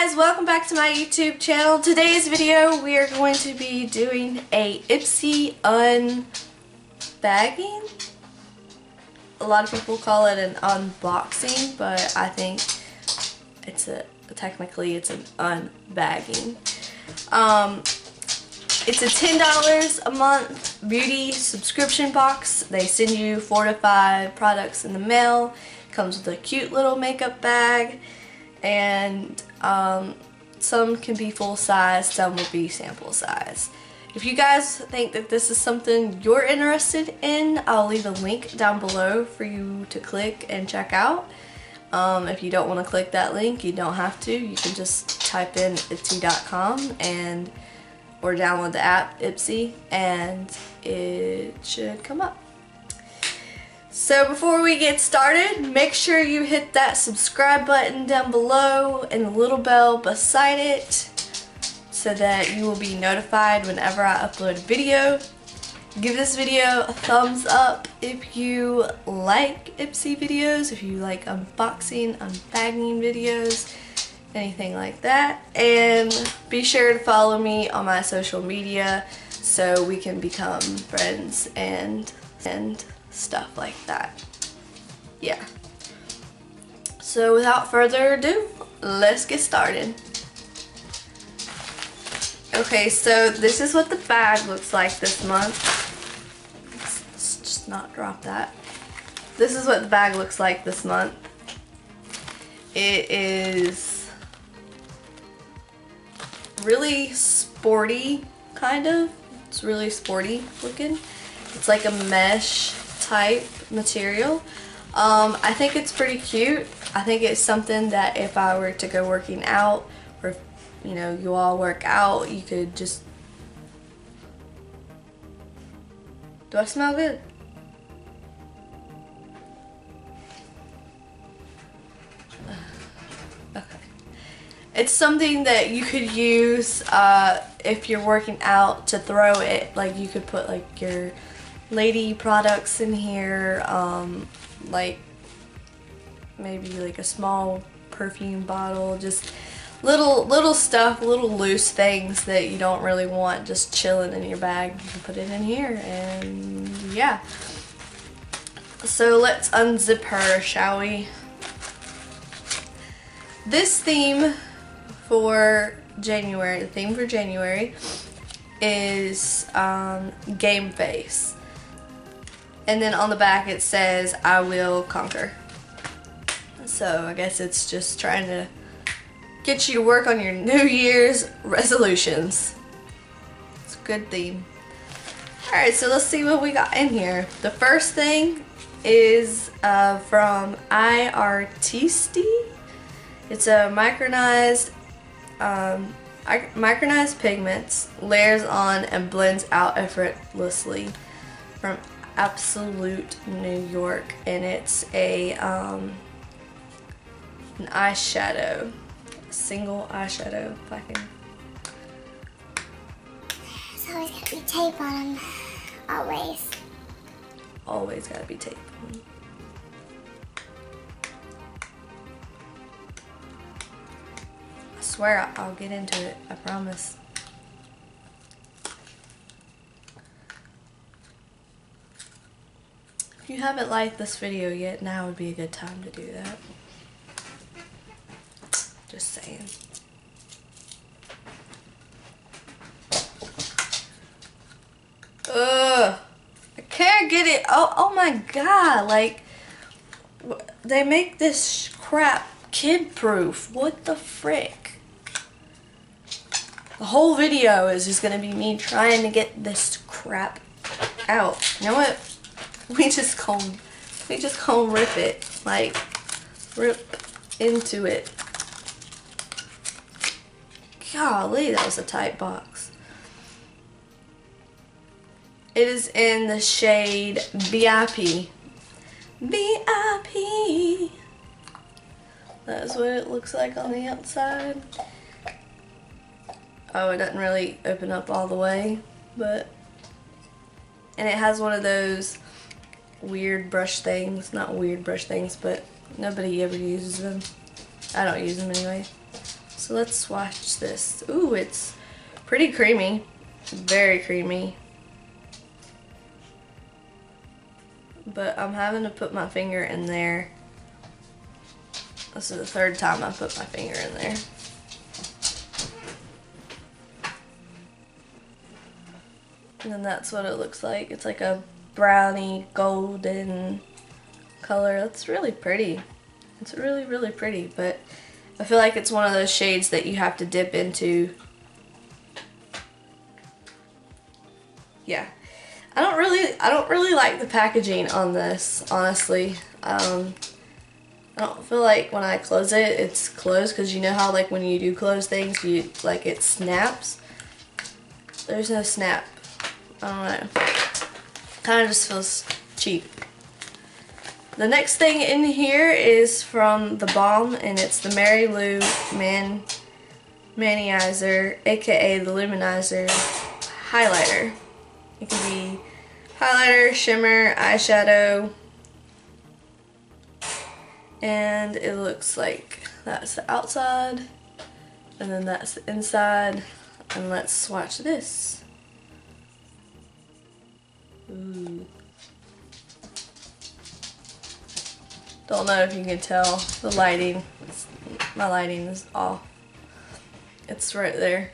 guys, welcome back to my YouTube channel. Today's video we are going to be doing a Ipsy unbagging. A lot of people call it an unboxing, but I think technically it's an unbagging. It's a $10 a month beauty subscription box. They send you 4 to 5 products in the mail. Comes with a cute little makeup bag, and some can be full size, some will be sample size. If you guys think that this is something you're interested in, I'll leave a link down below for you to click and check out. If you don't want to click that link, you don't have to. You can just type in ipsy.com or download the app Ipsy and it should come up. So before we get started, make sure you hit that subscribe button down below and the little bell beside it so that you will be notified whenever I upload a video. Give this video a thumbs up if you like Ipsy videos, if you like unboxing, unbagging videos, anything like that. And be sure to follow me on my social media so we can become friends and stuff like that. Yeah. So without further ado, let's get started. Okay, so this is what the bag looks like this month. Let's just not drop that. This is what the bag looks like this month. It is really sporty, kind of. It's really sporty looking. It's like a mesh type material. I think it's pretty cute. I think it's something that if I were to go working out, or if, you know, you all work out, you could just... Do I smell good? Okay. It's something that you could use if you're working out to throw it. Like you could put like your lady products in here, like maybe like a small perfume bottle, just little stuff, little loose things that you don't really want just chilling in your bag. You can put it in here, and yeah. So let's unzip her, shall we? This theme for January, the theme for January is game face. And then on the back it says, I will conquer. So I guess it's just trying to get you to work on your New Year's resolutions. It's a good theme. Alright, so let's see what we got in here. The first thing is from iArtisti. It's a micronized pigments, layers on and blends out effortlessly from Absolute New York, and it's a an eyeshadow, a single eyeshadow. If I can. There's always gotta be tape on them. Always. Always gotta be tape on them. I swear I'll get into it. I promise. If you haven't liked this video yet, now would be a good time to do that. Just saying. Ugh. I can't get it. Oh my god. Like, they make this crap kid-proof. What the frick? The whole video is just gonna be me trying to get this crap out. You know what? We just gonna rip it, like rip into it. Golly, that was a tight box. It is in the shade VIP. VIP. That's what it looks like on the outside. Oh, it doesn't really open up all the way, but, and it has one of those weird brush things, not weird brush things, but nobody ever uses them. I don't use them anyway. So let's swatch this. Ooh, it's pretty creamy. Very creamy. But I'm having to put my finger in there. This is the third time I put my finger in there. And then that's what it looks like. It's like a brownie golden color. That's really pretty. It's really, really pretty, but I feel like it's one of those shades that you have to dip into. Yeah. I don't really like the packaging on this, honestly. I don't feel like when I close it, it's closed, because you know how like when you do close things, you like it snaps. There's no snap. I don't know. Kind of just feels cheap. The next thing in here is from the Balm, and it's the Mary Lou Manizer, aka the Luminizer highlighter. It can be highlighter, shimmer, eyeshadow, and it looks like that's the outside, and then that's the inside. And let's swatch this. Ooh. Don't know if you can tell the lighting. My lighting is off. It's right there.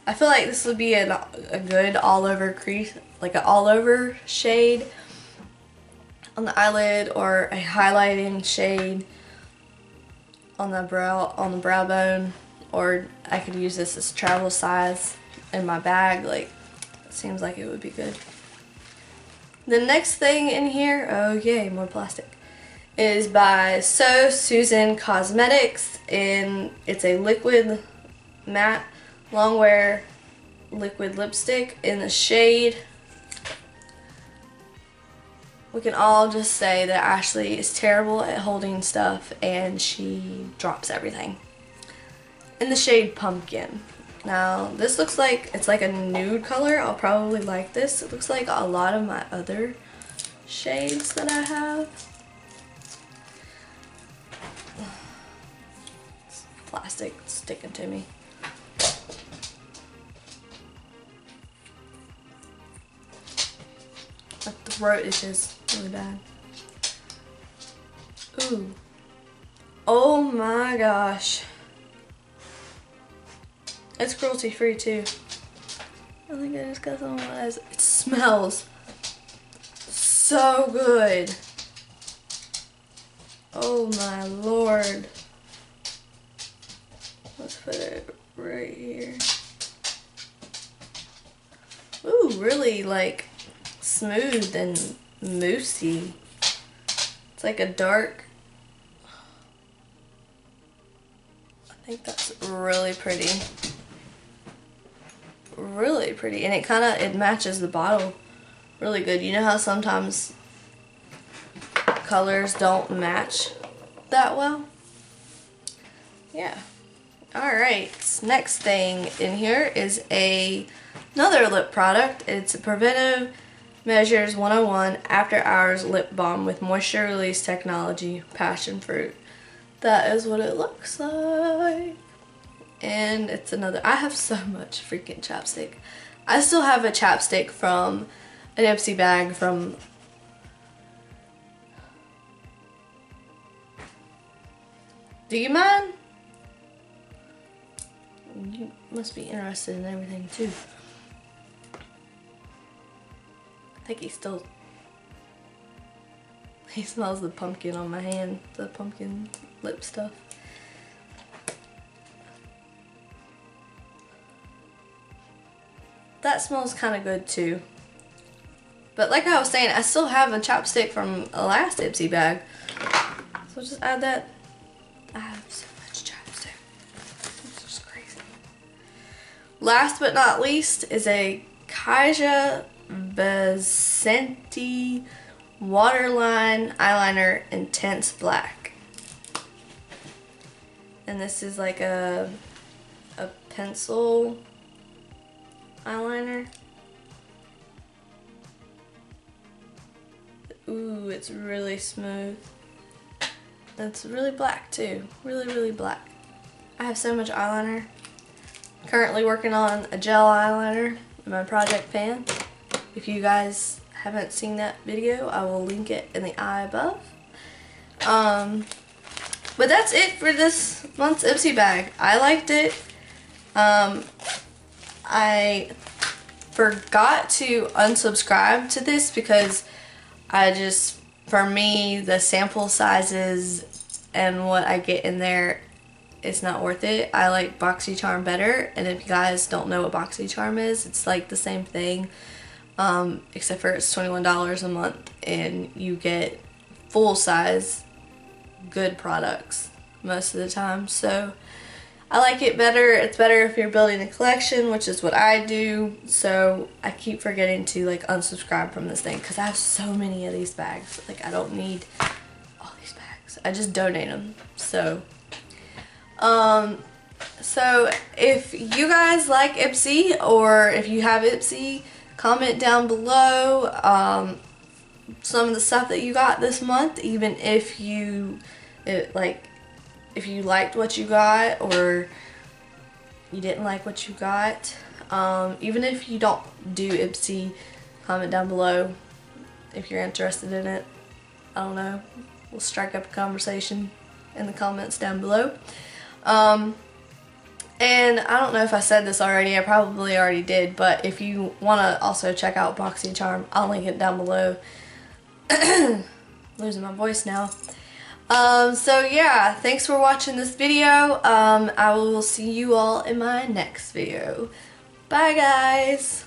I feel like this would be a good all-over crease, like an all-over shade on the eyelid, or a highlighting shade on the brow bone, or I could use this as travel size in my bag. Like, it seems like it would be good. The next thing in here, oh yay, more plastic, is by So Susan Cosmetics, and it's a liquid matte longwear liquid lipstick in the shade. We can all just say that Ashley is terrible at holding stuff, and she drops everything. In the shade Pumpkin. Now, this looks like it's like a nude color. I'll probably like this. It looks like a lot of my other shades that I have. It's plastic sticking to me. My throat itches really bad. Ooh. Oh my gosh. It's cruelty free too. I think I just got some of my eyes. It smells so good. Oh my lord. Let's put it right here. Ooh, really like smooth and moussey. It's like a dark. I think that's really pretty. Really pretty, and it matches the bottle really good. You know how sometimes colors don't match that well? Yeah. Alright, next thing in here is another lip product. It's a Preventive Measures 101 After Hours Lip Balm with Moisture Release Technology, Passion Fruit. That is what it looks like. And it's another, I have so much freaking chapstick. I still have a chapstick from an Ipsy bag from Do you mind? You must be interested in everything too. I think he smells the pumpkin on my hand, the pumpkin lip stuff. That smells kind of good too. But like I was saying, I still have a chapstick from a last Ipsy bag. So just add that. I have so much chapstick. It's just crazy. Last but not least is a Kaja Bezenti Waterline Eyeliner Intense Black. And this is like a pencil eyeliner. Ooh, it's really smooth. It's really black too. Really black. I have so much eyeliner. Currently working on a gel eyeliner in my project pan. If you guys haven't seen that video, I will link it in the eye above. But that's it for this month's Ipsy bag. I liked it. I forgot to unsubscribe to this because for me, the sample sizes and what I get in there, it's not worth it. I like BoxyCharm better, and if you guys don't know what BoxyCharm is, it's like the same thing, except for it's $21 a month and you get full size good products most of the time. So I like it better. It's better if you're building a collection, which is what I do. So I keep forgetting to like unsubscribe from this thing because I have so many of these bags. Like, I don't need all these bags. I just donate them. So if you guys like Ipsy, or if you have Ipsy, comment down below some of the stuff that you got this month, even if you if you liked what you got or you didn't like what you got. Even if you don't do Ipsy, comment down below if you're interested in it. I don't know. We'll strike up a conversation in the comments down below. And I don't know if I said this already. I probably already did. But if you want to also check out BoxyCharm, I'll link it down below. Losing my voice now. So yeah, thanks for watching this video. I will see you all in my next video. Bye guys!